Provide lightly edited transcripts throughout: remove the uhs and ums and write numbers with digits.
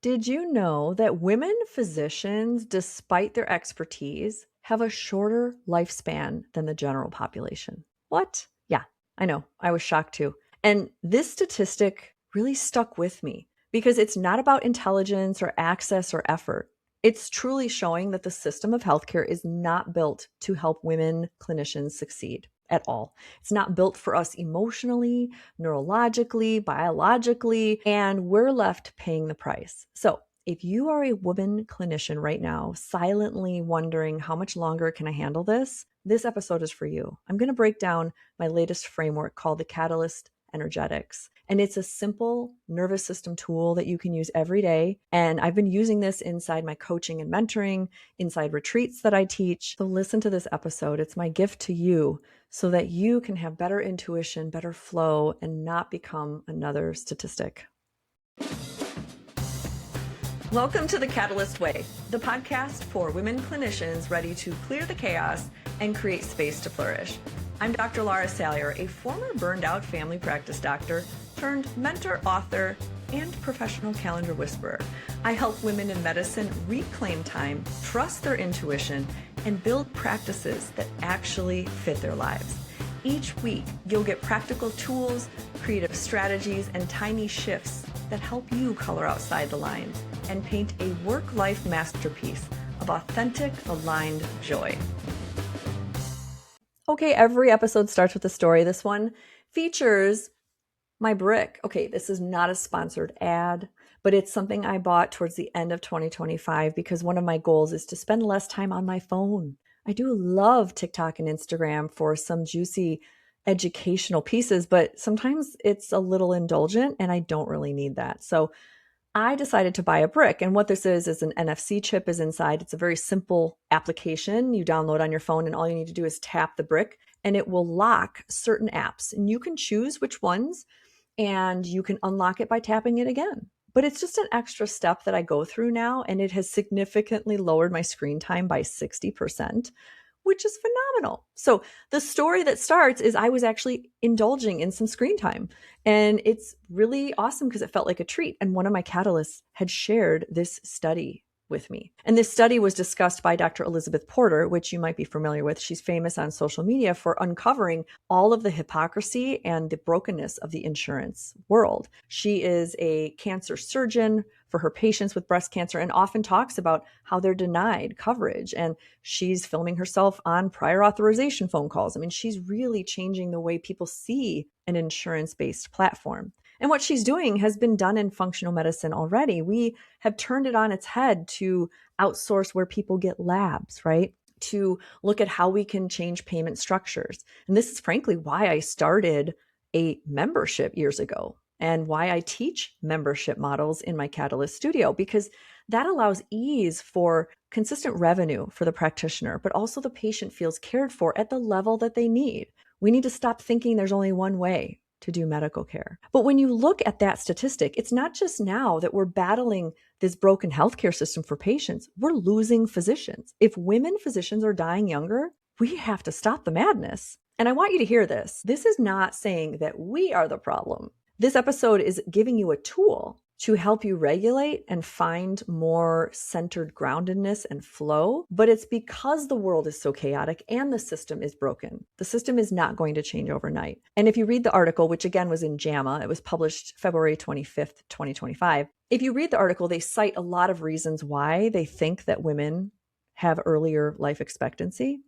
Did you know that women physicians, despite their expertise, have a shorter lifespan than the general population? What? Yeah, I know. I was shocked too. And this statistic really stuck with me because it's not about intelligence or access or effort. It's truly showing that the system of healthcare is not built to help women clinicians succeed at all. It's not built for us emotionally, neurologically, biologically, and we're left paying the price. So, if you are a woman clinician right now, silently wondering how much longer can I handle this episode is for you. I'm going to break down my latest framework called the Catalyst Energetics. And it's a simple nervous system tool that you can use every day. And I've been using this inside my coaching and mentoring, inside retreats that I teach. So listen to this episode. It's my gift to you so that you can have better intuition, better flow, and not become another statistic. Welcome to The Catalyst Way, the podcast for women clinicians ready to clear the chaos and create space to flourish. I'm Dr. Lara, a former burned out family practice doctor turned mentor, author, and professional calendar whisperer. I help women in medicine reclaim time, trust their intuition, and build practices that actually fit their lives. Each week, you'll get practical tools, creative strategies, and tiny shifts that help you color outside the lines and paint a work-life masterpiece of authentic, aligned joy. Okay, every episode starts with a story. This one features my brick. Okay, this is not a sponsored ad, but it's something I bought towards the end of 2025 because one of my goals is to spend less time on my phone. I do love TikTok and Instagram for some juicy educational pieces, but sometimes it's a little indulgent and I don't really need that. So I decided to buy a brick. And what this is an NFC chip is inside. It's a very simple application you download on your phone, and all you need to do is tap the brick and it will lock certain apps. And you can choose which ones, and you can unlock it by tapping it again. But it's just an extra step that I go through now, and it has significantly lowered my screen time by 60%, which is phenomenal. So the story that starts is I was actually indulging in some screen time, and it's really awesome because it felt like a treat. And one of my catalysts had shared this study with me. And this study was discussed by Dr. Elizabeth Porter, which you might be familiar with. She's famous on social media for uncovering all of the hypocrisy and the brokenness of the insurance world. She is a cancer surgeon for her patients with breast cancer and often talks about how they're denied coverage. And she's filming herself on prior authorization phone calls. I mean, she's really changing the way people see an insurance-based platform. And what she's doing has been done in functional medicine already. We have turned it on its head to outsource where people get labs, right? To look at how we can change payment structures. And this is frankly why I started a membership years ago and why I teach membership models in my Catalyst studio, because that allows ease for consistent revenue for the practitioner, but also the patient feels cared for at the level that they need. We need to stop thinking there's only one way to do medical care. But when you look at that statistic, it's not just now that we're battling this broken healthcare system for patients, we're losing physicians. If women physicians are dying younger, we have to stop the madness. And I want you to hear this. This is not saying that we are the problem. This episode is giving you a tool to help you regulate and find more centered groundedness and flow. But it's because the world is so chaotic and the system is broken. The system is not going to change overnight. And if you read the article, which again was in JAMA, it was published February 25th, 2025. If you read the article, they cite a lot of reasons why they think that women have earlier life expectancy.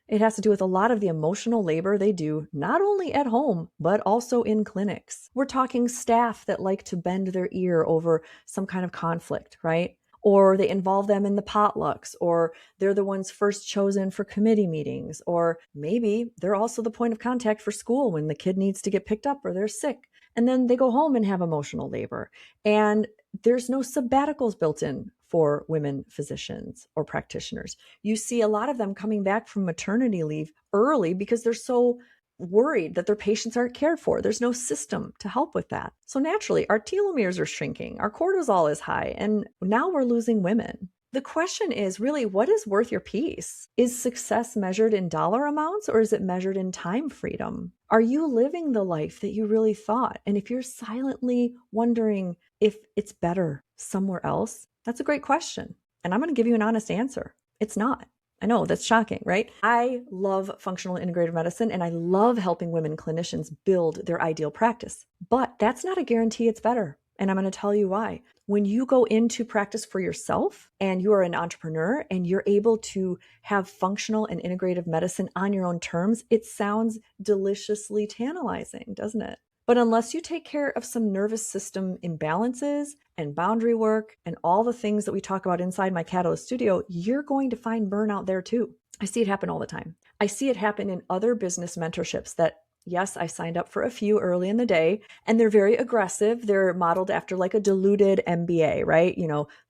It has to do with a lot of the emotional labor they do, not only at home, but also in clinics. We're talking staff that like to bend their ear over some kind of conflict, right? Or they involve them in the potlucks, or they're the ones first chosen for committee meetings, or maybe they're also the point of contact for school when the kid needs to get picked up or they're sick. And then they go home and have emotional labor. And there's no sabbaticals built in for women physicians or practitioners. You see a lot of them coming back from maternity leave early because they're so worried that their patients aren't cared for. There's no system to help with that. So naturally, our telomeres are shrinking, our cortisol is high, and now we're losing women. The question is really, what is worth your peace? Is success measured in dollar amounts or is it measured in time freedom? Are you living the life that you really thought? And if you're silently wondering if it's better somewhere else, that's a great question. And I'm going to give you an honest answer. It's not. I know that's shocking, right? I love functional integrative medicine and I love helping women clinicians build their ideal practice, but that's not a guarantee it's better. And I'm going to tell you why. When you go into practice for yourself and you are an entrepreneur and you're able to have functional and integrative medicine on your own terms, it sounds deliciously tantalizing, doesn't it? But unless you take care of some nervous system imbalances and boundary work and all the things that we talk about inside my Catalyst studio, you're going to find burnout there too. I see it happen all the time. I see it happen in other business mentorships that, yes, I signed up for a few early in the day, and they're very aggressive. They're modeled after like a diluted MBA, right?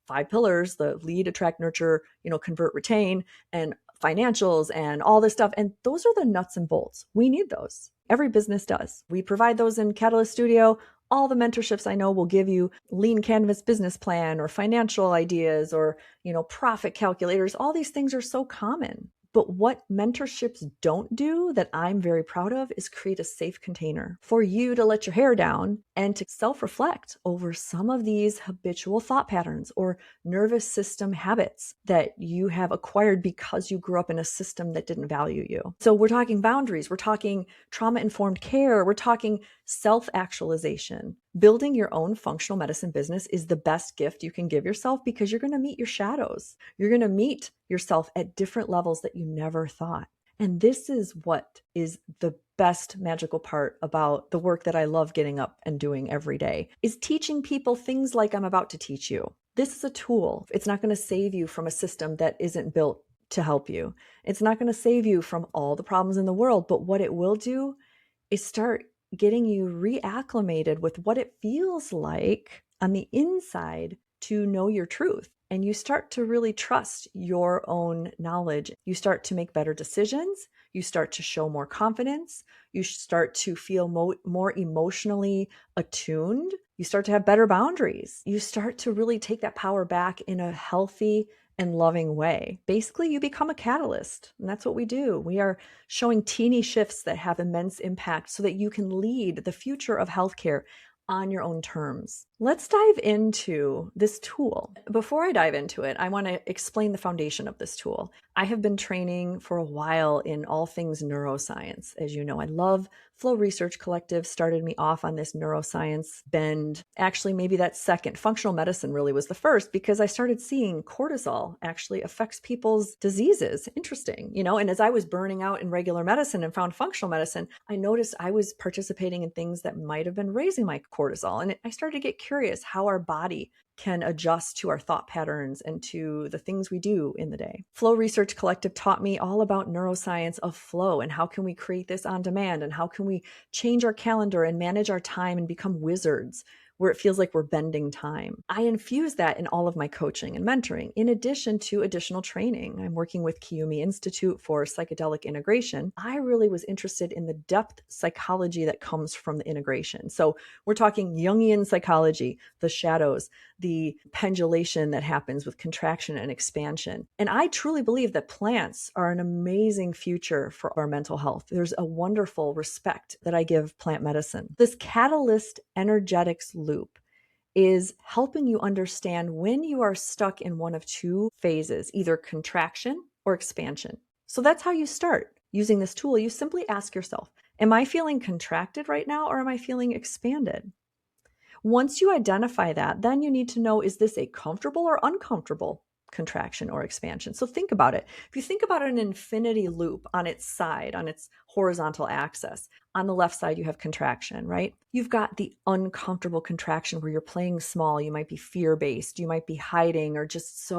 5 pillars, the lead, attract, nurture, convert, retain, and financials and all this stuff. And those are the nuts and bolts. We need those. Every business does. We provide those in Catalyst Studio. All the mentorships I know will give you lean canvas business plan or financial ideas or, profit calculators. All these things are so common. But what mentorships don't do that I'm very proud of is create a safe container for you to let your hair down and to self-reflect over some of these habitual thought patterns or nervous system habits that you have acquired because you grew up in a system that didn't value you. So we're talking boundaries, we're talking trauma-informed care, we're talking self-actualization. Building your own functional medicine business is the best gift you can give yourself because you're going to meet your shadows. You're going to meet yourself at different levels that you never thought. And this is what is the best magical part about the work that I love getting up and doing every day, is teaching people things like I'm about to teach you. This is a tool. It's not going to save you from a system that isn't built to help you. It's not going to save you from all the problems in the world, but what it will do is start getting you reacclimated with what it feels like on the inside to know your truth. And you start to really trust your own knowledge. You start to make better decisions. You start to show more confidence. You start to feel more emotionally attuned. You start to have better boundaries. You start to really take that power back in a healthy and loving way. Basically, you become a catalyst, and that's what we do. We are showing teeny shifts that have immense impact so that you can lead the future of healthcare on your own terms. Let's dive into this tool. Before I dive into it, I want to explain the foundation of this tool. I have been training for a while in all things neuroscience. As you know, I love Flow Research Collective, started me off on this neuroscience bend. Actually, maybe that second. Functional medicine really was the first because I started seeing cortisol actually affects people's diseases. Interesting, and as I was burning out in regular medicine and found functional medicine, I noticed I was participating in things that might have been raising my cortisol. And I started to get curious how our body can adjust to our thought patterns and to the things we do in the day. Flow Research Collective taught me all about neuroscience of flow and how can we create this on demand and how can we change our calendar and manage our time and become wizards where it feels like we're bending time. I infuse that in all of my coaching and mentoring, in addition to additional training. I'm working with Kiyumi Institute for psychedelic integration. I really was interested in the depth psychology that comes from the integration. So we're talking Jungian psychology, the shadows, the pendulation that happens with contraction and expansion. And I truly believe that plants are an amazing future for our mental health. There's a wonderful respect that I give plant medicine. This catalyst energetics loop is helping you understand when you are stuck in one of two phases, either contraction or expansion. So that's how you start using this tool. You simply ask yourself, am I feeling contracted right now or am I feeling expanded? Once you identify that, then you need to know, is this a comfortable or uncomfortable contraction or expansion? So think about it. If you think about an infinity loop on its side, on its horizontal axis, on the left side, you have contraction, right? You've got the uncomfortable contraction where you're playing small. You might be fear-based. You might be hiding or just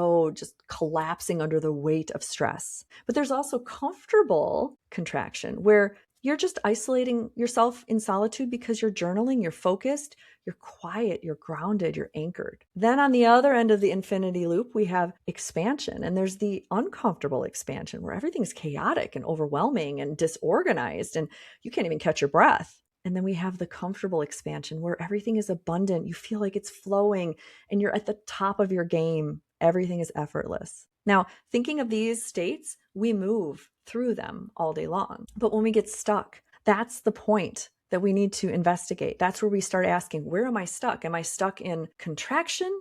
collapsing under the weight of stress. But there's also comfortable contraction where you're just isolating yourself in solitude because you're journaling, you're focused, you're quiet, you're grounded, you're anchored. Then on the other end of the infinity loop, we have expansion. And there's the uncomfortable expansion where everything's chaotic and overwhelming and disorganized and you can't even catch your breath. And then we have the comfortable expansion where everything is abundant. You feel like it's flowing and you're at the top of your game Everything is effortless. Now, thinking of these states, we move through them all day long. But when we get stuck, that's the point that we need to investigate. That's where we start asking, where am I stuck? Am I stuck in contraction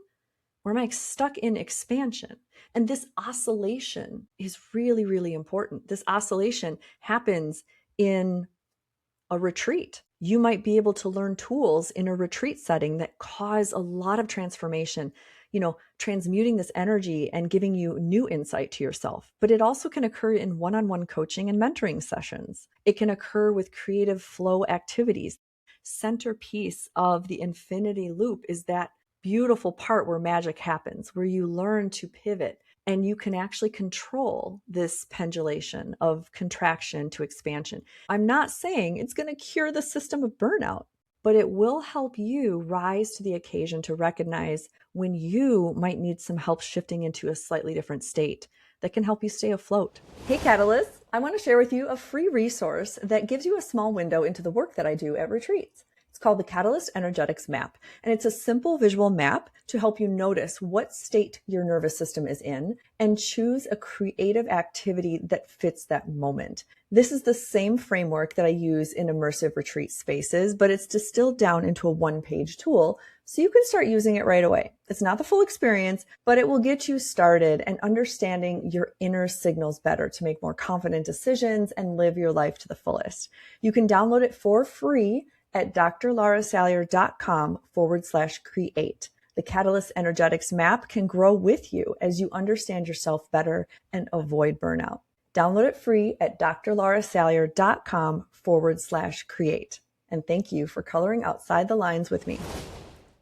or am I stuck in expansion? And this oscillation is really, really important. This oscillation happens in a retreat. You might be able to learn tools in a retreat setting that cause a lot of transformation, transmuting this energy and giving you new insight to yourself. But it also can occur in one-on-one coaching and mentoring sessions. It can occur with creative flow activities. Centerpiece of the infinity loop is that beautiful part where magic happens, where you learn to pivot and you can actually control this pendulation of contraction to expansion. I'm not saying it's going to cure the system of burnout, but it will help you rise to the occasion to recognize when you might need some help shifting into a slightly different state that can help you stay afloat. Hey Catalysts, I want to share with you a free resource that gives you a small window into the work that I do at retreats. It's called the Catalyst Energetics Map, and it's a simple visual map to help you notice what state your nervous system is in and choose a creative activity that fits that moment. This is the same framework that I use in immersive retreat spaces, but it's distilled down into a one-page tool so you can start using it right away. It's not the full experience, but it will get you started and understanding your inner signals better to make more confident decisions and live your life to the fullest. You can download it for free at drlarasalyer.com/create. The Catalyst Energetics Map can grow with you as you understand yourself better and avoid burnout. Download it free at drlarasalyer.com/create. And thank you for coloring outside the lines with me.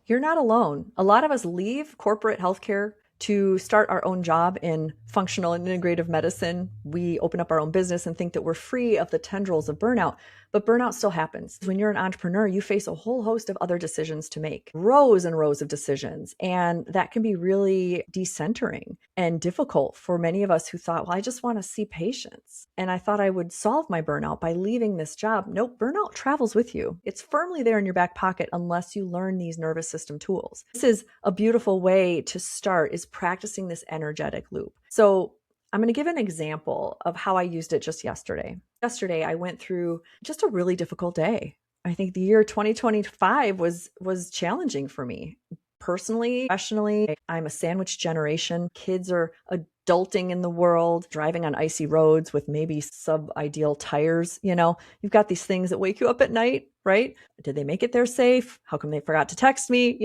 You're not alone. A lot of us leave corporate healthcare to start our own job in functional and integrative medicine. We open up our own business and think that we're free of the tendrils of burnout, but burnout still happens. When you're an entrepreneur, you face a whole host of other decisions to make, rows and rows of decisions. And that can be really decentering and difficult for many of us who thought, well, I just want to see patients. And I thought I would solve my burnout by leaving this job. Nope, burnout travels with you. It's firmly there in your back pocket unless you learn these nervous system tools. This is a beautiful way to start, is practicing this energetic loop. So I'm going to give an example of how I used it just yesterday. Yesterday, I went through just a really difficult day. I think the year 2025 was challenging for me. Personally, professionally, I'm a sandwich generation. Kids are adulting in the world, driving on icy roads with maybe sub-ideal tires. You've got these things that wake you up at night, right? Did they make it there safe? How come they forgot to text me?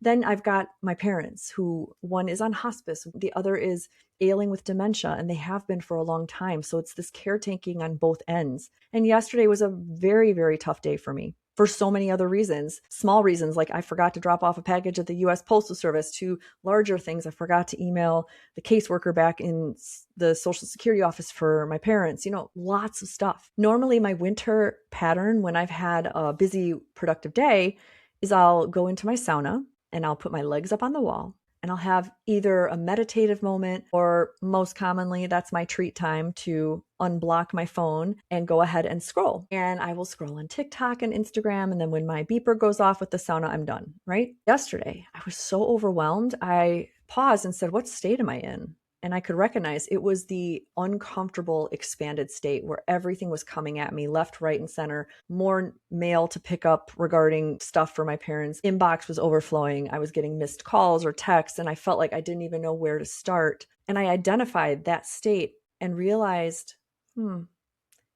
Then I've got my parents who, one is on hospice, the other is ailing with dementia, and they have been for a long time. So it's this caretaking on both ends. And yesterday was a very, very tough day for me for so many other reasons, small reasons, like I forgot to drop off a package at the U.S. Postal Service, to larger things. I forgot to email the caseworker back in the Social Security office for my parents, lots of stuff. Normally my winter pattern when I've had a busy, productive day is I'll go into my sauna and I'll put my legs up on the wall. And I'll have either a meditative moment, or most commonly, that's my treat time to unblock my phone and go ahead and scroll. And I will scroll on TikTok and Instagram. And then when my beeper goes off with the sauna, I'm done, right? Yesterday, I was so overwhelmed. I paused and said, what state am I in? And I could recognize it was the uncomfortable, expanded state where everything was coming at me left, right, and center. More mail to pick up regarding stuff for my parents. Inbox was overflowing. I was getting missed calls or texts, and I felt like I didn't even know where to start. And I identified that state and realized,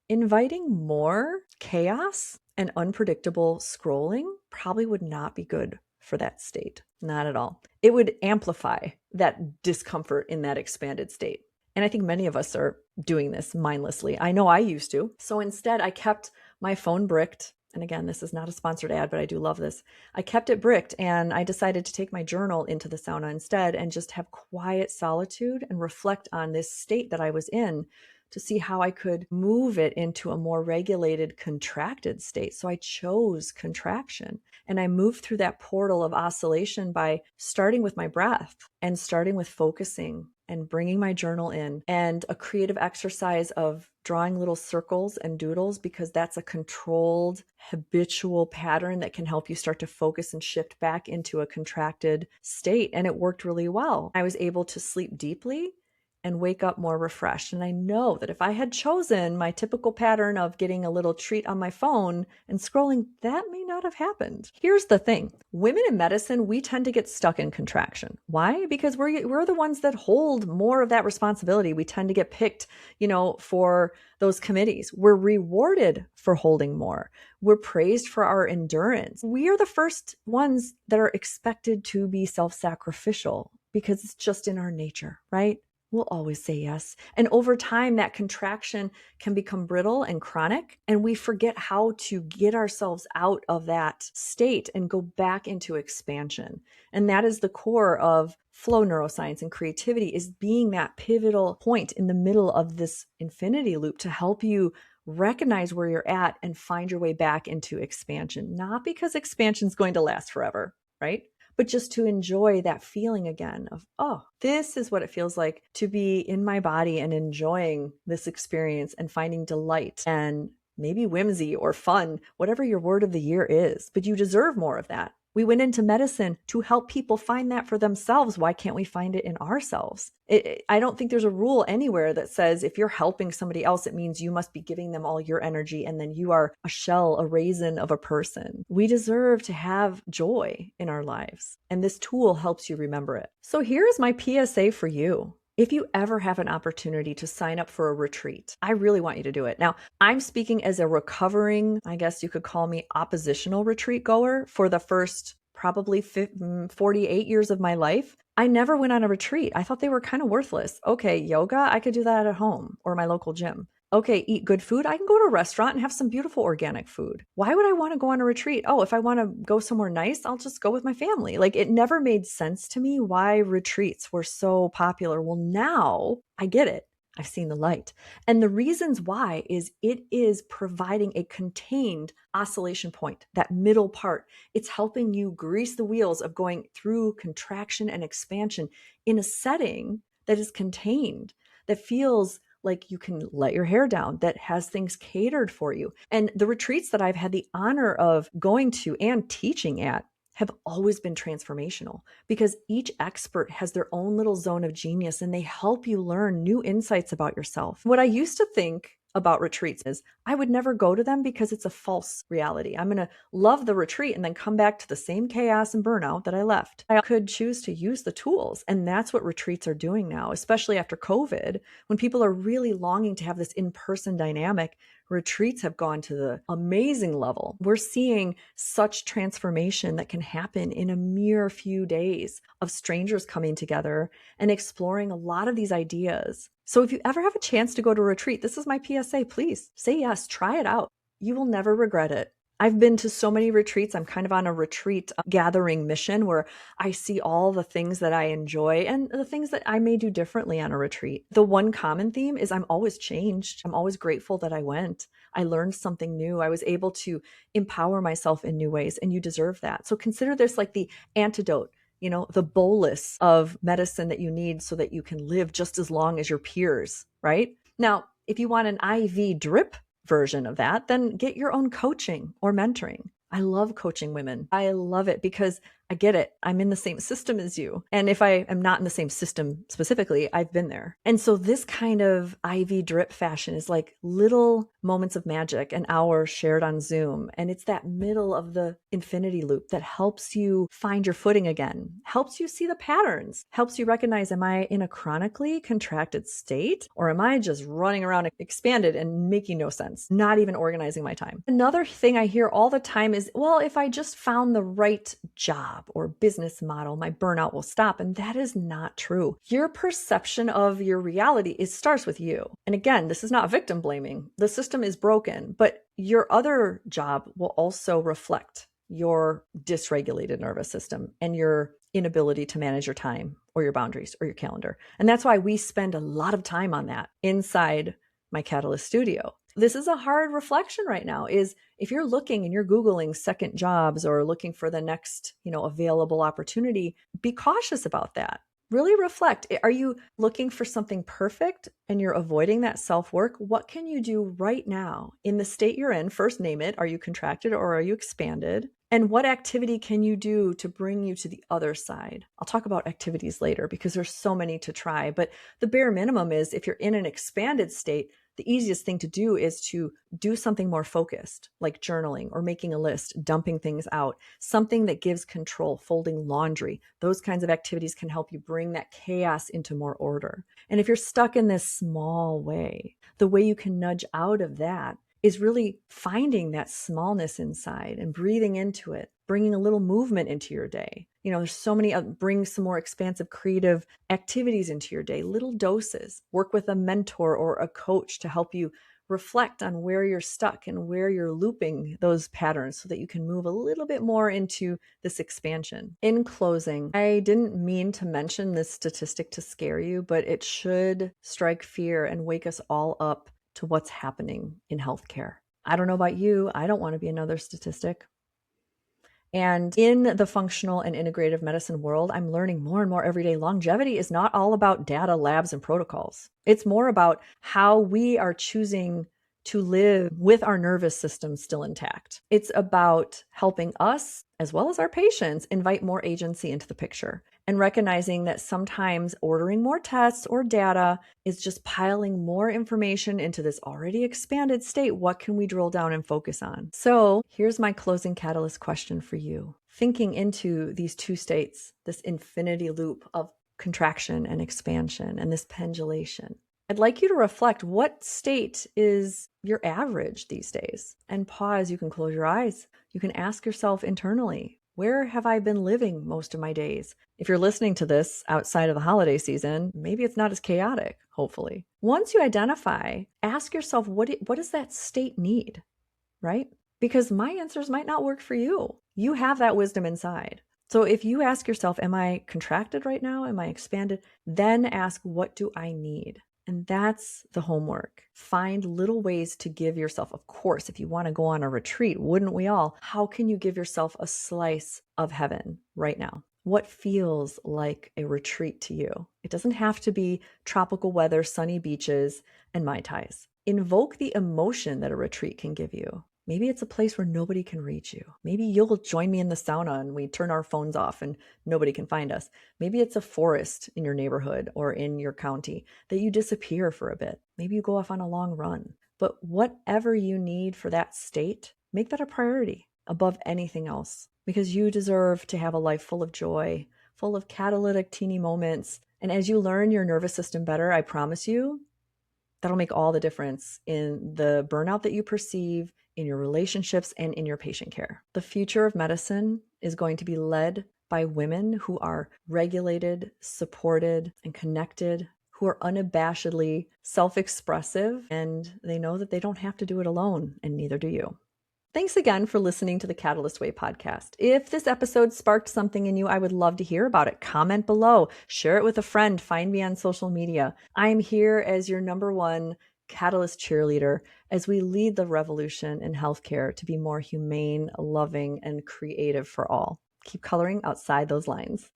inviting more chaos and unpredictable scrolling probably would not be good for that state. Not at all. It would amplify that discomfort in that expanded state. And I think many of us are doing this mindlessly. I know I used to. So instead, I kept my phone bricked. And again, this is not a sponsored ad, but I do love this. I kept it bricked, and I decided to take my journal into the sauna instead and just have quiet solitude and reflect on this state that I was in to see how I could move it into a more regulated, contracted state. So I chose contraction, and I moved through that portal of oscillation by starting with my breath and starting with focusing and bringing my journal in, and a creative exercise of drawing little circles and doodles, because that's a controlled, habitual pattern that can help you start to focus and shift back into a contracted state. And it worked really well. I was able to sleep deeply and wake up more refreshed. And I know that if I had chosen my typical pattern of getting a little treat on my phone and scrolling, that may not have happened. Here's the thing. Women in medicine, we tend to get stuck in contraction. Why? Because we're the ones that hold more of that responsibility. We tend to get picked, for those committees. We're rewarded for holding more. We're praised for our endurance. We are the first ones that are expected to be self-sacrificial because it's just in our nature, right? We'll always say yes. And over time, that contraction can become brittle and chronic, and we forget how to get ourselves out of that state and go back into expansion. And that is the core of flow neuroscience and creativity, is being that pivotal point in the middle of this infinity loop to help you recognize where you're at and find your way back into expansion. Not because expansion is going to last forever, right? But just to enjoy that feeling again of, oh, this is what it feels like to be in my body and enjoying this experience and finding delight and maybe whimsy or fun, whatever your word of the year is. But you deserve more of that. We went into medicine to help people find that for themselves. Why can't we find it in ourselves? I don't think there's a rule anywhere that says if you're helping somebody else, it means you must be giving them all your energy and then you are a shell, a raisin of a person. We deserve to have joy in our lives, and this tool helps you remember it. So here's my PSA for you. If you ever have an opportunity to sign up for a retreat, I really want you to do it. Now, I'm speaking as a recovering, I guess you could call me oppositional retreat goer for the first probably 48 years of my life. I never went on a retreat. I thought they were kind of worthless. Okay, yoga, I could do that at home or my local gym. Okay, eat good food. I can go to a restaurant and have some beautiful organic food. Why would I want to go on a retreat? Oh, if I want to go somewhere nice, I'll just go with my family. Like, it never made sense to me why retreats were so popular. Well, now I get it. I've seen the light. And the reasons why is it is providing a contained oscillation point, that middle part. It's helping you grease the wheels of going through contraction and expansion in a setting that is contained, that feels like you can let your hair down, that has things catered for you. And the retreats that I've had the honor of going to and teaching at have always been transformational, because each expert has their own little zone of genius and they help you learn new insights about yourself. What I used to think about retreats is I would never go to them because it's a false reality. I'm going to love the retreat and then come back to the same chaos and burnout that I left. I could choose to use the tools. And that's what retreats are doing now, especially after COVID, when people are really longing to have this in-person dynamic. Retreats have gone to the amazing level. We're seeing such transformation that can happen in a mere few days of strangers coming together and exploring a lot of these ideas. So if you ever have a chance to go to a retreat, this is my PSA, please say yes, try it out. You will never regret it. I've been to so many retreats. I'm kind of on a retreat gathering mission where I see all the things that I enjoy and the things that I may do differently on a retreat. The one common theme is I'm always changed. I'm always grateful that I went. I learned something new. I was able to empower myself in new ways, and you deserve that. So consider this like the antidote, the bolus of medicine that you need so that you can live just as long as your peers, right? Now, if you want an IV drip version of that, then get your own coaching or mentoring. I love coaching women. I love it because I get it. I'm in the same system as you. And if I am not in the same system specifically, I've been there. And so this kind of IV drip fashion is like little moments of magic, an hour shared on Zoom. And it's that middle of the infinity loop that helps you find your footing again, helps you see the patterns, helps you recognize, am I in a chronically contracted state, or am I just running around expanded and making no sense, not even organizing my time? Another thing I hear all the time is, well, if I just found the right job or business model, my burnout will stop. And that is not true. Your perception of your reality starts with you. And again, this is not victim blaming. The system is broken, but your other job will also reflect your dysregulated nervous system and your inability to manage your time or your boundaries or your calendar. And that's why we spend a lot of time on that inside my Catalyst studio. This is a hard reflection right now, is if you're looking and you're Googling second jobs or looking for the next, available opportunity, be cautious about that. Really reflect. Are you looking for something perfect and you're avoiding that self-work? What can you do right now in the state you're in? First, name it. Are you contracted or are you expanded? And what activity can you do to bring you to the other side? I'll talk about activities later because there's so many to try. But the bare minimum is if you're in an expanded state, the easiest thing to do is to do something more focused, like journaling or making a list, dumping things out, something that gives control, folding laundry. Those kinds of activities can help you bring that chaos into more order. And if you're stuck in this small way, the way you can nudge out of that is really finding that smallness inside and breathing into it, bringing a little movement into your day. There's so many, bring some more expansive creative activities into your day, little doses. Work with a mentor or a coach to help you reflect on where you're stuck and where you're looping those patterns so that you can move a little bit more into this expansion. In closing, I didn't mean to mention this statistic to scare you, but it should strike fear and wake us all up to what's happening in healthcare. I don't know about you. I don't want to be another statistic. And in the functional and integrative medicine world, I'm learning more and more every day. Longevity is not all about data, labs, and protocols. It's more about how we are choosing to live with our nervous system still intact. It's about helping us, as well as our patients, invite more agency into the picture and recognizing that sometimes ordering more tests or data is just piling more information into this already expanded state. What can we drill down and focus on? So here's my closing catalyst question for you. Thinking into these two states, this infinity loop of contraction and expansion and this pendulation, I'd like you to reflect, what state is your average these days? And pause. You can close your eyes. You can ask yourself internally, where have I been living most of my days? If you're listening to this outside of the holiday season, maybe it's not as chaotic, hopefully. Once you identify, ask yourself, what does that state need, right? Because my answers might not work for you. You have that wisdom inside. So if you ask yourself, am I contracted right now? Am I expanded? Then ask, what do I need? And that's the homework. Find little ways to give yourself, of course, if you want to go on a retreat, wouldn't we all? How can you give yourself a slice of heaven right now? What feels like a retreat to you? It doesn't have to be tropical weather, sunny beaches, and Mai Tais. Invoke the emotion that a retreat can give you. Maybe it's a place where nobody can reach you. Maybe you'll join me in the sauna and we turn our phones off and nobody can find us. Maybe it's a forest in your neighborhood or in your county that you disappear for a bit. Maybe you go off on a long run. But whatever you need for that state, make that a priority above anything else, because you deserve to have a life full of joy, full of catalytic teeny moments. And as you learn your nervous system better, I promise you, that'll make all the difference in the burnout that you perceive, in your relationships, and in your patient care. The future of medicine is going to be led by women who are regulated, supported, and connected, who are unabashedly self-expressive, and they know that they don't have to do it alone, and neither do you. Thanks again for listening to the Catalyst Way podcast. If this episode sparked something in you, I would love to hear about it. Comment below, share it with a friend, find me on social media. I'm here as your number one Catalyst cheerleader as we lead the revolution in healthcare to be more humane, loving, and creative for all. Keep coloring outside those lines.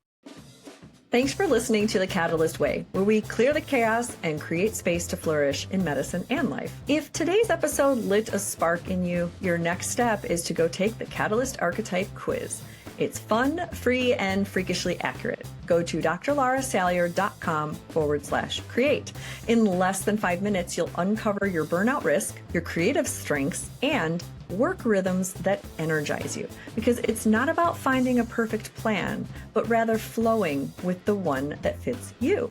Thanks for listening to The Catalyst Way, where we clear the chaos and create space to flourish in medicine and life. If today's episode lit a spark in you, your next step is to go take the Catalyst Archetype quiz. It's fun, free, and freakishly accurate. Go to drlarasalyer.com/create. In less than 5 minutes, you'll uncover your burnout risk, your creative strengths, and work rhythms that energize you. Because it's not about finding a perfect plan, but rather flowing with the one that fits you.